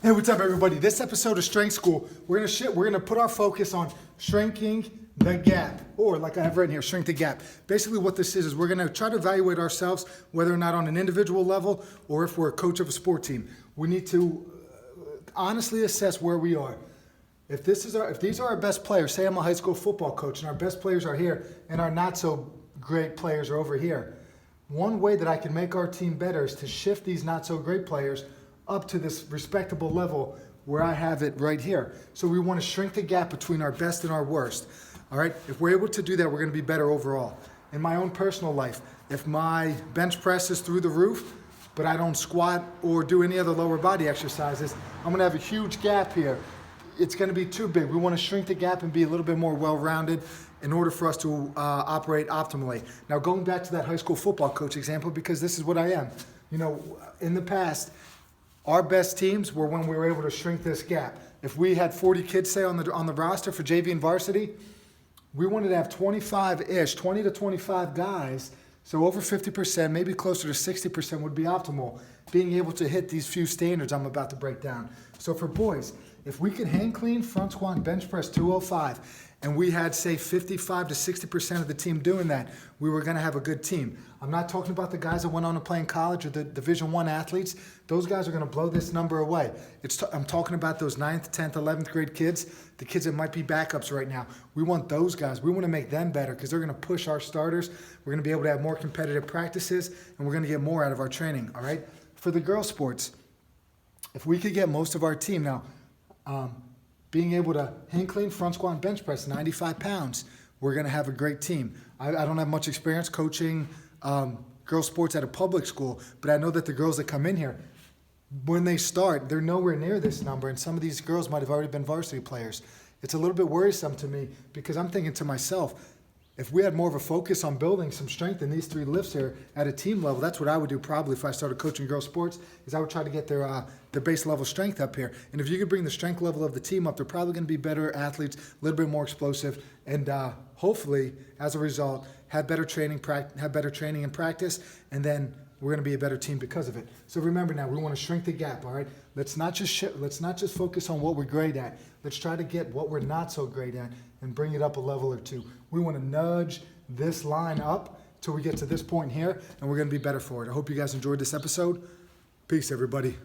Hey, what's up, everybody? This episode of Strength School, we're gonna put our focus on shrinking the gap, or like I have written here, shrink the gap. Basically, what this is we're gonna try to evaluate ourselves, whether or not on an individual level or if we're a coach of a sport team. We need to honestly assess where we are. If these are our best players, say I'm a high school football coach and our best players are here and our not so great players are over here. One way that I can make our team better is to shift these not so great players up to this respectable level where I have it right here. So we want to shrink the gap between our best and our worst. All right, if we're able to do that, we're going to be better overall. In my own personal life, if my bench press is through the roof, but I don't squat or do any other lower body exercises, I'm going to have a huge gap here. It's going to be too big. We want to shrink the gap and be a little bit more well-rounded in order for us to operate optimally. Now, going back to that high school football coach example, because this is what I am. You know, in the past, our best teams were when we were able to shrink this gap. If we had 40 kids, say, on the roster for JV and varsity, we wanted to have 25-ish, 20 to 25 guys, so over 50%, maybe closer to 60% would be optimal, being able to hit these few standards I'm about to break down. So for boys, if we could hang clean, front squat, and bench press 205, and we had, say, 55 to 60% of the team doing that, we were going to have a good team. I'm not talking about the guys that went on to play in college or the Division I athletes. Those guys are going to blow this number away. I'm talking about those 9th, 10th, 11th grade kids, the kids that might be backups right now. We want those guys. We want to make them better because they're going to push our starters. We're going to be able to have more competitive practices, and we're going to get more out of our training, all right? For the girls' sports, if we could get most of our team now, being able to hang clean, front squat, and bench press 95 pounds, we're going to have a great team. I don't have much experience coaching girls' sports at a public school, but I know that the girls that come in here, when they start, they're nowhere near this number, and some of these girls might have already been varsity players. It's a little bit worrisome to me because I'm thinking to myself, if we had more of a focus on building some strength in these three lifts here at a team level, that's what I would do probably if I started coaching girls' sports, is I would try to get their base level strength up here. And if you could bring the strength level of the team up, they're probably going to be better athletes, a little bit more explosive, and hopefully, as a result, have better training and practice, and then we're going to be a better team because of it. So remember now, we want to shrink the gap, all right? Let's not just focus on what we're great at. Let's try to get what we're not so great at and bring it up a level or two. We want to nudge this line up till we get to this point here, and we're going to be better for it. I hope you guys enjoyed this episode. Peace, everybody.